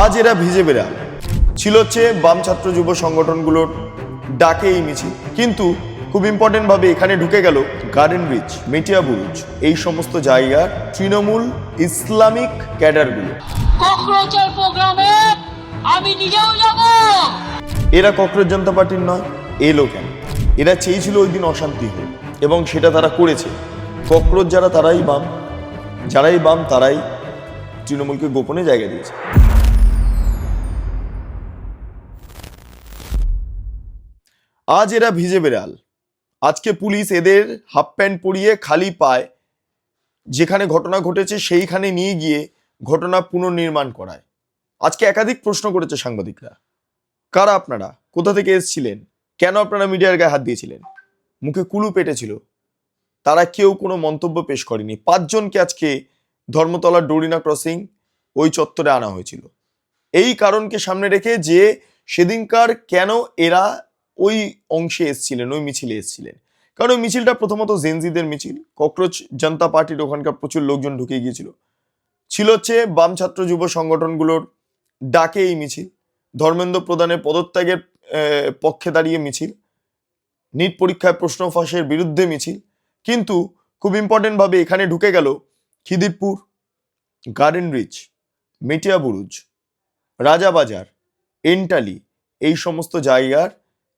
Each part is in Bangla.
আজ এরা ভিজে বেড়াল ছিল হচ্ছে বাম ছাত্র যুব সংগঠনগুলোর ডাকে এই মিছিল, কিন্তু খুব ইম্পর্টেন্ট ভাবে এখানে ঢুকে গেল গার্ডেন রিচ, মেটিয়া বুরুজ, এই সমস্ত জায়গার তৃণমূল ইসলামিক ক্যাডারগুলো। ককরোচের প্রোগ্রামে আমি নিজেও যাব। এরা ককরোচ জনতা পার্টির নয়, এলো কেন? এরা চেয়েছিল ওই দিন অশান্তি হোক এবং সেটা তারা করেছে। ককরোচ যারা তারাই বাম, যারাই বাম তারাই তৃণমূলকে গোপনে জায়গা দিয়েছে। আজ এরা ভিজে বেড়াল। আজকে পুলিশ এদের হাফ প্যান্ট পরিয়ে খালি পায় যেখানে ঘটনা ঘটেছে সেইখানে নিয়ে গিয়ে ঘটনা পুনর্নির্মাণ করায়। আজকে একাধিক প্রশ্ন করেছে সাংবাদিকরা, কারা আপনারা, কোথা থেকে এসেছিলেন, কেন আপনারা মিডিয়ার গায়ে হাত দিয়েছিলেন? মুখে কুলু পেটেছিল, তারা কেউ কোনো মন্তব্য পেশ করেনি। 5 জনকে আজকে ধর্মতলার ডোরিনা ক্রসিং ওই চত্বরে আনা হয়েছিল এই কারণকে সামনে রেখে যে সেদিনকার কেন এরা ওই অংশে এসেছিলেন, ওই মিছিলে এসেছিলেন। কারণ ওই মিছিলটা প্রথমত জেনজিদের মিছিল, ককরোচ জনতা পার্টির ওখানকার প্রচুর লোকজন ঢুকে গিয়েছিল। ছিল হচ্ছে বাম ছাত্র যুব সংগঠনগুলোর ডাকে এই মিছিল, ধর্মেন্দ্র প্রধানের পদত্যাগের পক্ষে দাঁড়িয়ে মিছিল, নিট পরীক্ষায় প্রশ্ন ফাঁসের বিরুদ্ধে মিছিল। কিন্তু খুব ইম্পর্টেন্ট ভাবে এখানে ঢুকে গেল খিদিরপুর, গার্ডেন রিচ, মেটিয়া বুরুজ, রাজাবাজার, এন্টালি, এই সমস্ত জায়গার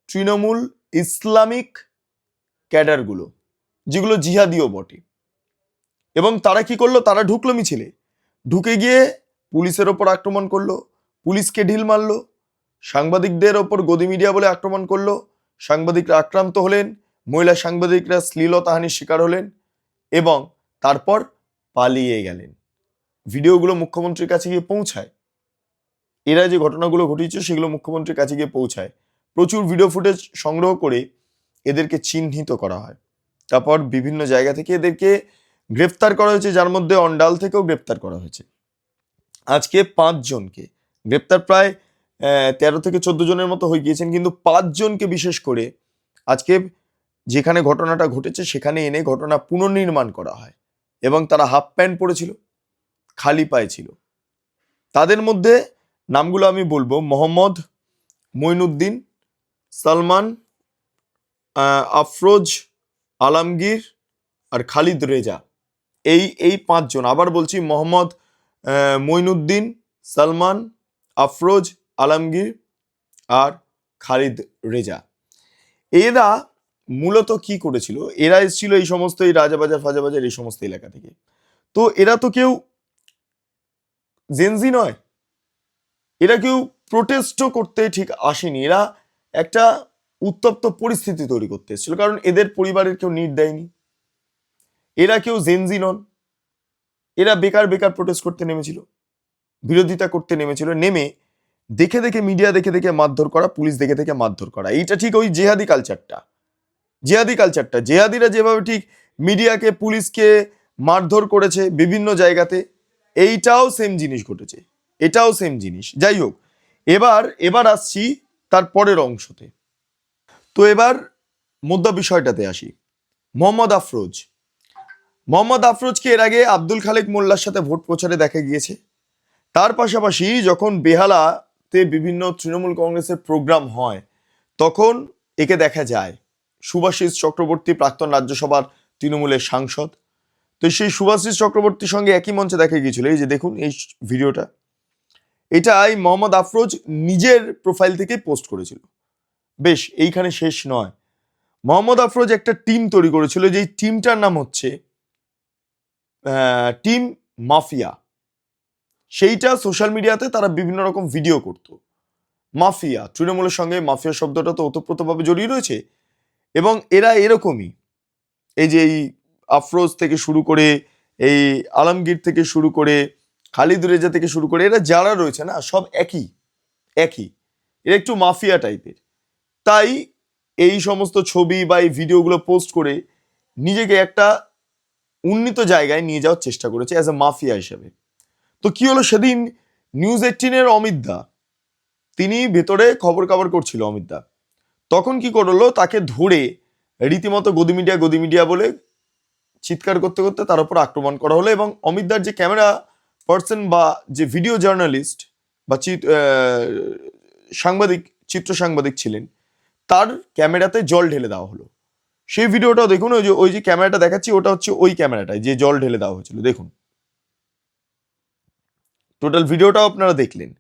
তৃণমূল ইসলামিক ক্যাডারগুলো, যেগুলো জিহাদিও বটে। এবং তারা কি করলো? তারা ঢুকলো মিছিলে, ঢুকে গিয়ে পুলিশের ওপর আক্রমণ করলো, পুলিশকে ঢিল মারলো, সাংবাদিকদের ওপর গদি মিডিয়া বলে আক্রমণ করলো, সাংবাদিকরা আক্রান্ত হলেন, মহিলা সাংবাদিকরা শ্লীলতাহানির শিকার হলেন এবং তারপর পালিয়ে গেলেন। ভিডিওগুলো মুখ্যমন্ত্রীর কাছে গিয়ে পৌঁছায়। এরা যে ঘটনাগুলো ঘটিয়েছে সেগুলো মুখ্যমন্ত্রীর কাছে গিয়ে পৌঁছায়। প্রচুর ভিডিও ফুটেজ সংগ্রহ করে এদেরকে চিহ্নিত করা হয়। তারপর বিভিন্ন জায়গা থেকে এদেরকে গ্রেফতার করা হয়েছে, যার মধ্যে অন্ডাল থেকেও গ্রেফতার করা হয়েছে। আজকে 5 জনকে গ্রেফতার, প্রায় 13 থেকে 14 জনের মতো হয়ে গিয়েছেন, কিন্তু 5 জনকে বিশেষ করে আজকে যেখানে ঘটনাটা ঘটেছে সেখানে এনে ঘটনা পুনর্নির্মাণ করা হয়। এবং তারা হাফ প্যান্ট পরেছিল, খালি পায়ে ছিল। তাদের মধ্যে নামগুলো আমি বলবো: মোহাম্মদ মঈনুদ্দিন, সালমান, আফরোজ, আলমগীর আর খালিদ রেজা। এই 5 জন। আবার বলছি, মোহাম্মদ মঈনুদ্দিন, সালমান, আফরোজ, আলমগীর আর খালিদ রেজা। এরা মূলত কি করেছিল? এরা এসেছিল এই সমস্ত এই রাজাবাজার ফাজাবাজার এই সমস্ত এলাকা থেকে। তো এরা তো কেউ জেনজি নয়, এরা কেউ প্রোটেস্টও করতে ঠিক আসেনি। এরা একটা উত্তপ্ত পরিস্থিতি তৈরি করতে এসেছিল, কারণ এদের পরিবারের কেউ নিট দেয়নি। এরা কেউ জেনজি নন, এরা বেকার বেকার প্রোটেস্ট করতে নেমেছিল, বিরোধিতা করতে নেমেছিল। নেমে দেখে দেখে মিডিয়া দেখে দেখে মারধর করা, পুলিশ দেখে দেখে মারধর করা। এইটা ঠিক ওই জেহাদি কালচারটা। জেহাদিরা যেভাবে ঠিক মিডিয়াকে পুলিশকে মারধর করেছে বিভিন্ন জায়গাতে, এইটাও সেম জিনিস ঘটেছে, এটাও সেম জিনিস। যাই হোক, এবার আসছি তার পরের অংশতে। তো এবার মুদ্রা বিষয়টাতে আসি। মোহাম্মদ আফরোজকে এর আগে আব্দুল খালেক মোল্লার সাথে ভোট প্রচারে দেখা গিয়েছে। তার পাশাপাশি যখন বেহালাতে বিভিন্ন তৃণমূল কংগ্রেসের প্রোগ্রাম হয় তখন একে দেখা যায়। সুভাষিস চক্রবর্তী, প্রাক্তন রাজ্যসভার তৃণমূলের সাংসদ, তো সেই সুভাষিস চক্রবর্তীর সঙ্গে একই মঞ্চে দেখা গিয়েছিল। এই যে দেখুন এই ভিডিওটা, এটাই মোহাম্মদ আফরোজ নিজের প্রোফাইল থেকে পোস্ট করেছিল। বেশ, এইখানে শেষ নয়। মোহাম্মদ আফরোজ একটা টিম তৈরি করেছিল, যেই টিমটার নাম হচ্ছে টিম মাফিয়া। সেইটা সোশ্যাল মিডিয়াতে তারা বিভিন্ন রকম ভিডিও করত। মাফিয়া, তৃণমূলের সঙ্গে মাফিয়া শব্দটা তো ওতপ্রোতভাবে জড়িয়ে রয়েছে। এবং এরা এরকমই, এই যে এই আফরোজ থেকে শুরু করে, এই আলমগীর থেকে শুরু করে, খালিদ রেজা থেকে শুরু করে, এরা যারা রয়েছে না, সব একই। এরা একটু মাফিয়া টাইপের। তাই এই সমস্ত ছবি বা এই ভিডিওগুলো পোস্ট করে নিজেকে একটা উন্নীত জায়গায় নিয়ে যাওয়ার চেষ্টা করেছে অ্যাজ এ মাফিয়া হিসেবে। তো কি হলো, সেদিন নিউজ 18-এর অমিত দা, তিনি ভেতরে খবর কাবর করছিল অমিত দা, তখন কি করলো, তাকে ধরে রীতিমতো গদি মিডিয়া বলে চিৎকার করতে করতে তার উপর আক্রমণ করা হলো এবং অমিতদার যে ক্যামেরা পার্সন বা যে ভিডিও জার্নালিস্ট বা সাংবাদিক, চিত্র সাংবাদিক ছিলেন, তার ক্যামেরাতে জল ঢেলে দেওয়া হলো। সেই ভিডিওটাও দেখুন, ওই যে ক্যামেরাটা দেখাচ্ছি ওটা হচ্ছে ওই ক্যামেরাটায় যে জল ঢেলে দেওয়া হয়েছিল। দেখুন টোটাল ভিডিওটাও আপনারা দেখলেন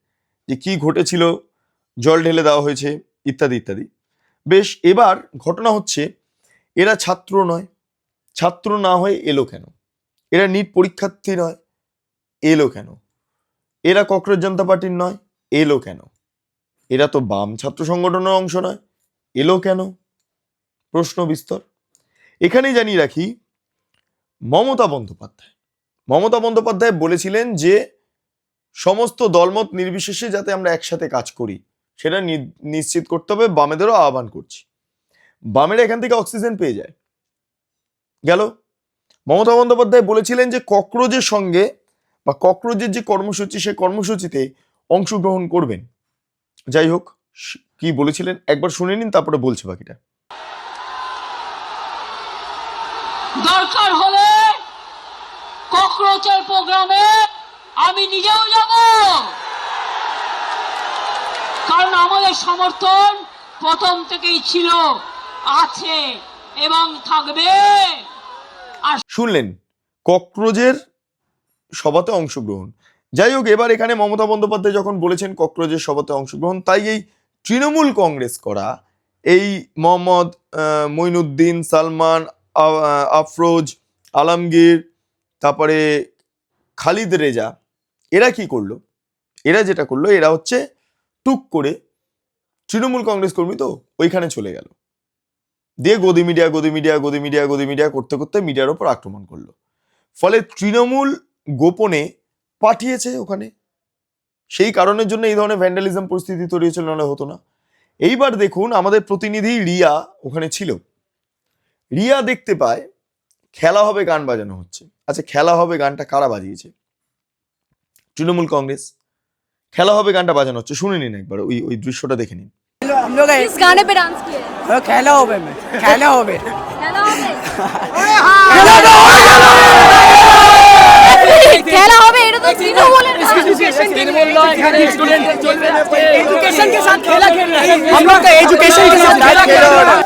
যে কি ঘটেছিল, জল ঢেলে দেওয়া হয়েছে ইত্যাদি ইত্যাদি। বেশ, এবার ঘটনা হচ্ছে এরা ছাত্র নয়, ছাত্র না হয়ে এলো কেন? এরা নিট পরীক্ষার্থী নয়, এলো কেন? এরা ককরোচ জনতা পার্টির নয়, এলো কেন? এরা তো বাম ছাত্র সংগঠনের অংশ নয়, এলো কেন? প্রশ্ন বিস্তর। এখানেই জানিয়ে রাখি, মমতা বন্দ্যোপাধ্যায় বলেছিলেন যে সমস্ত দলমত নির্বিশেষে যাতে আমরা একসাথে কাজ করি সেটা নিশ্চিত করতে হবে, বামেদেরও আহ্বান করছি। বামেরা এখান থেকে অক্সিজেন পেয়ে যায়। গেল, মমতা বন্দ্যোপাধ্যায় বলেছিলেন যে ককরোচের সঙ্গে বা ককরোচের যে কর্মসূচি সে কর্মসূচিতে অংশগ্রহণ করবেন। যাই হোক, কি বলেছিলেন একবার শুনে নিন, তারপরে বলছি বাকিটা। দরকার হলে ককরোচের প্রোগ্রামে আমি নিজেও যাব, কারণ আমাদের সমর্থন প্রথম থেকেই ছিল, আছে এবং থাকবে। শুনলেন, ককরোচের সভাতে অংশগ্রহণ। যাই হোক, এবার এখানে মমতা বন্দ্যোপাধ্যায় যখন বলেছেন ককরোচের সভাতে অংশগ্রহণ, তাই এই তৃণমূল কংগ্রেস করা এই মোহাম্মদ মঈনুদ্দিন, সালমান, আফরোজ, আলমগীর, তারপরে খালিদ রেজা, এরা কি করলো? এরা যেটা করলো, এরা হচ্ছে টুক করে তৃণমূল কংগ্রেস কর্মী তো ওইখানে চলে গেল, দিয়ে গদি মিডিয়া করতে করতে মিডিয়ার ওপর আক্রমণ করলো। ফলে তৃণমূল গোপনে পাঠিয়েছে ওখানে, সেই কারণের জন্য এই ধরনের ভ্যান্ডালিজম পরিস্থিতি তৈরি হয়েছিল, নাহলে হতো না। এইবার দেখুন, আমাদের প্রতিনিধি রিয়া ওখানে ছিল। রিয়া দেখতে পায় খেলা হবে গান বাজানো হচ্ছে। আচ্ছা, খেলা হবে গানটা কারা বাজিয়েছে? তৃণমূল কংগ্রেস। খেলা হবে গানটা বাজানো হচ্ছে, শুনে নিন একবার, ওই দৃশ্যটা দেখে নিন। हम लोग किस गाने पे डांस किए? खेला होबे में खेला होबे खेला হবে? খেলা হবে, এটা তো তৃণমূলের গান। एजुकेशन के साथ खेला खेल रहे हैं हम लोग का एजुकेशन के साथ खेला खेल रहे हैं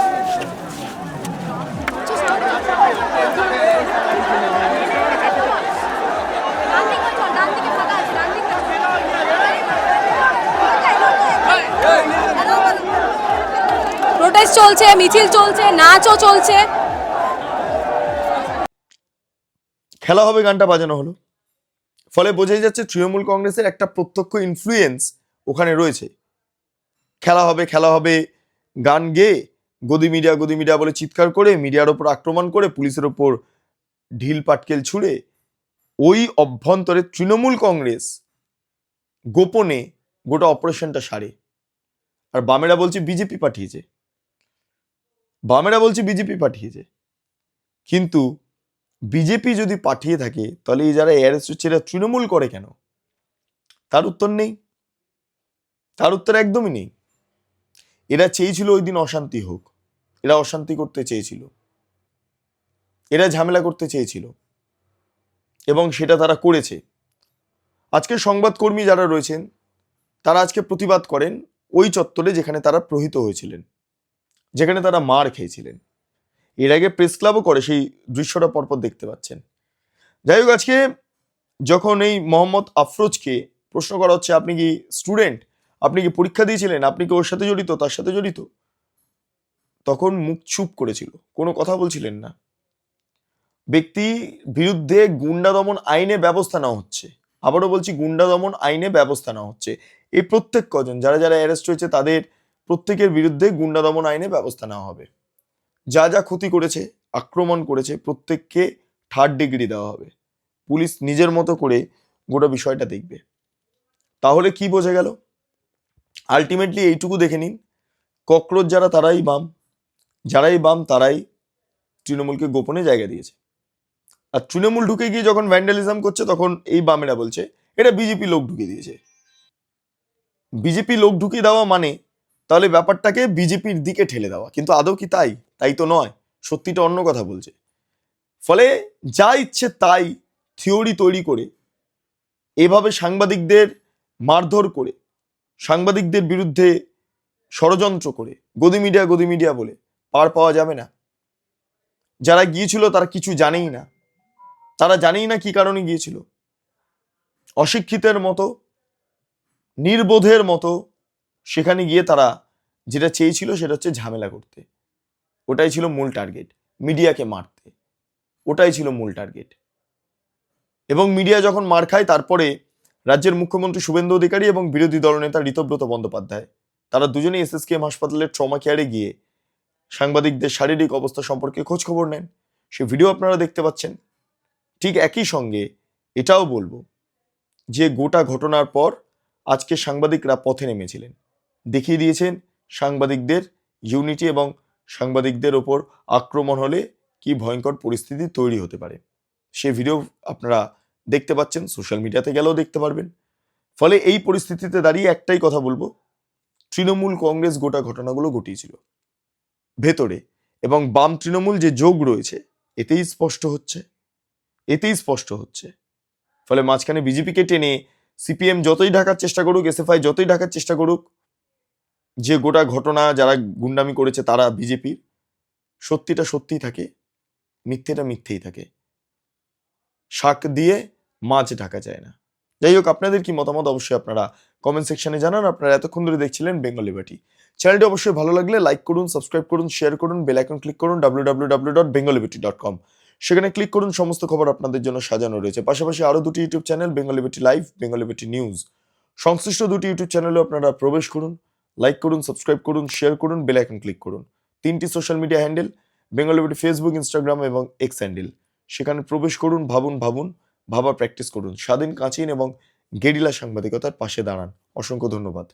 প্রোটেস্ট চলছে, মিছিল চলছে, নাচও চলছে। খেলা হবে গানটা বাজানো হলো, ফলে বোঝাই যাচ্ছে তৃণমূল কংগ্রেসের একটা প্রত্যক্ষ ইনফ্লুয়েন্স ওখানে রয়েছে। খেলা হবে গান গেয়ে গদি মিডিয়া বলে চিৎকার করে, মিডিয়ার ওপর আক্রমণ করে, পুলিশের ওপর ঢিল পাটকেল ছুঁড়ে ওই অভ্যন্তরে তৃণমূল কংগ্রেস গোপনে গোটা অপারেশনটা সারে। আর বামেরা বলছে বিজেপি পাঠিয়েছে। কিন্তু বিজেপি যদি পাঠিয়ে থাকে তাহলে এই যারা অ্যারেস্ট হচ্ছে এরা তৃণমূল করে কেন? তার উত্তর নেই, তার উত্তর একদমই নেই। এরা চেয়েছিল ওই দিন অশান্তি হোক, এরা অশান্তি করতে চেয়েছিল, এরা ঝামেলা করতে চেয়েছিল এবং সেটা তারা করেছে। আজকে সংবাদকর্মী যারা রয়েছেন তারা আজকে প্রতিবাদ করেন ওই চত্বরে যেখানে তারা প্রহৃত হয়েছিলেন, যেখানে তারা মার খেয়েছিলেন। এর আগে প্রেস ক্লাবও করে, সেই দৃশ্যটা পরপর দেখতে পাচ্ছেন। যাই হোক, আজকে যখন এই মোহাম্মদ আফরোজকে প্রশ্ন করা হচ্ছে আপনি কি স্টুডেন্ট, আপনি কি পরীক্ষা দিয়েছিলেন, আপনি কি ওর সাথে জড়িত, তার সাথে জড়িত, তখন মুখ চুপ করেছিল, কোনো কথা বলছিলেন না। ব্যক্তি বিরুদ্ধে গুন্ডা দমন আইনে ব্যবস্থা নেওয়া হচ্ছে, আবারও বলছি গুন্ডা দমন আইনে ব্যবস্থা নেওয়া হচ্ছে। এই প্রত্যেক কজন যারা অ্যারেস্ট হয়েছে তাদের প্রত্যেকের বিরুদ্ধে গুন্ডা দমন আইনে ব্যবস্থা নেওয়া হবে। যা যা ক্ষতি করেছে, আক্রমণ করেছে, প্রত্যেককে 3rd ডিগ্রি দেওয়া হবে। পুলিশ নিজের মতো করে গোটা বিষয়টা দেখবে। তাহলে কি বোঝা গেল? আলটিমেটলি এইটুকু দেখে নিন, ককরোচ যারা যারাই বাম তারাই তৃণমূলকে গোপনে জায়গা দিয়েছে। আর তৃণমূল ঢুকে গিয়ে যখন ভ্যান্ডালিজম করছে তখন এই বামেরা বলছে এটা বিজেপি লোক ঢুকিয়ে দিয়েছে। বিজেপি লোক ঢুকিয়ে দেওয়া মানে তাহলে ব্যাপারটাকে বিজেপির দিকে ঠেলে দেওয়া, কিন্তু আদৌ কি তাই তো নয়, সত্যিটা অন্য কথা বলছে। ফলে যা ইচ্ছে তাই থিওরি তৈরি করে এভাবে সাংবাদিকদের মারধর করে, সাংবাদিকদের বিরুদ্ধে ষড়যন্ত্র করে গদি মিডিয়া বলে পার পাওয়া যাবে না। যারা গিয়েছিল তারা কিছু জানেই না, তারা জানেই না কি কারণে গিয়েছিল। অশিক্ষিতের মতো, নির্বোধের মতো সেখানে গিয়ে তারা যেটা চেয়েছিল সেটা হচ্ছে ঝামেলা করতে। ওটাই ছিল মূল টার্গেট, মিডিয়াকে মারতে। ওটাই ছিল মূল টার্গেট। এবং মিডিয়া যখন মার খায়, তারপরে রাজ্যের মুখ্যমন্ত্রী শুভেন্দু অধিকারী এবং বিরোধী দলনেতা ঋতব্রত বন্দ্যোপাধ্যায় তারা দুজনেই এসএসকেএম হাসপাতালের ট্রমা কেয়ারে গিয়ে সাংবাদিকদের শারীরিক অবস্থা সম্পর্কে খোঁজ খবর নেন। সে ভিডিও আপনারা দেখতে পাচ্ছেন। ঠিক একই সঙ্গে এটাও বলবো যে গোটা ঘটনার পর আজকে সাংবাদিকরা পথে নেমেছিলেন, দেখিয়ে দিয়েছেন সাংবাদিকদের ইউনিটি এবং সাংবাদিকদের ওপর আক্রমণ হলে কি ভয়ঙ্কর পরিস্থিতি তৈরি হতে পারে। সে ভিডিও আপনারা দেখতে পাচ্ছেন, সোশ্যাল মিডিয়াতে গেলেও দেখতে পারবেন। ফলে এই পরিস্থিতিতে দাঁড়িয়ে একটাই কথা বলবো, তৃণমূল কংগ্রেস গোটা ঘটনাগুলো ঘটিয়েছিল ভেতরে, এবং বাম তৃণমূল যে যোগ রয়েছে এতেই স্পষ্ট হচ্ছে। ফলে মাঝখানে বিজেপিকে টেনে সিপিএম যতই ঢাকার চেষ্টা করুক, এসএফআই যতই ঢাকার চেষ্টা করুক যে গোটা ঘটনা যারা গুন্ডামি করেছে তারা বিজেপির, সত্যিটা সত্যিই থাকে, মিথ্যেটা মিথ্যেই থাকে। শাক দিয়ে মাছ ঢাকা যায় না। যাই হোক, আপনাদের কি মতামত অবশ্যই আপনারা কমেন্ট সেকশনে জানান। আপনারা এতক্ষণ ধরে দেখছিলেন বেঙ্গল লিবার্টি। চ্যানেলটি অবশ্যই ভালো লাগলে লাইক করুন, সাবস্ক্রাইব করুন, শেয়ার করুন, বেল আইকন ক্লিক করুন www.bengalliberty.com। সেখানে ক্লিক করুন, সমস্ত খবর আপনাদের জন্য সাজানো রয়েছে। পাশাপাশি আরও দুটি YouTube channel, Bengal liberty live, Bengal liberty news, সংশ্লিষ্ট দুটি ইউটিউব চ্যানেলে আপনারা প্রবেশ করুন, লাইক করুন, সাবস্ক্রাইব করুন, শেয়ার করুন, বেল আইকন ক্লিক করুন। 3টি social media handle, Bengal liberty Facebook, Instagram এবং এক্স হ্যান্ডেল। সেখানে প্রবেশ করুন, ভাবা প্র্যাকটিস করুন, স্বাধীন, কাঁচিন এবং গেরিলা সাংবাদিকতার পাশে দাঁড়ান। অসংখ্য ধন্যবাদ।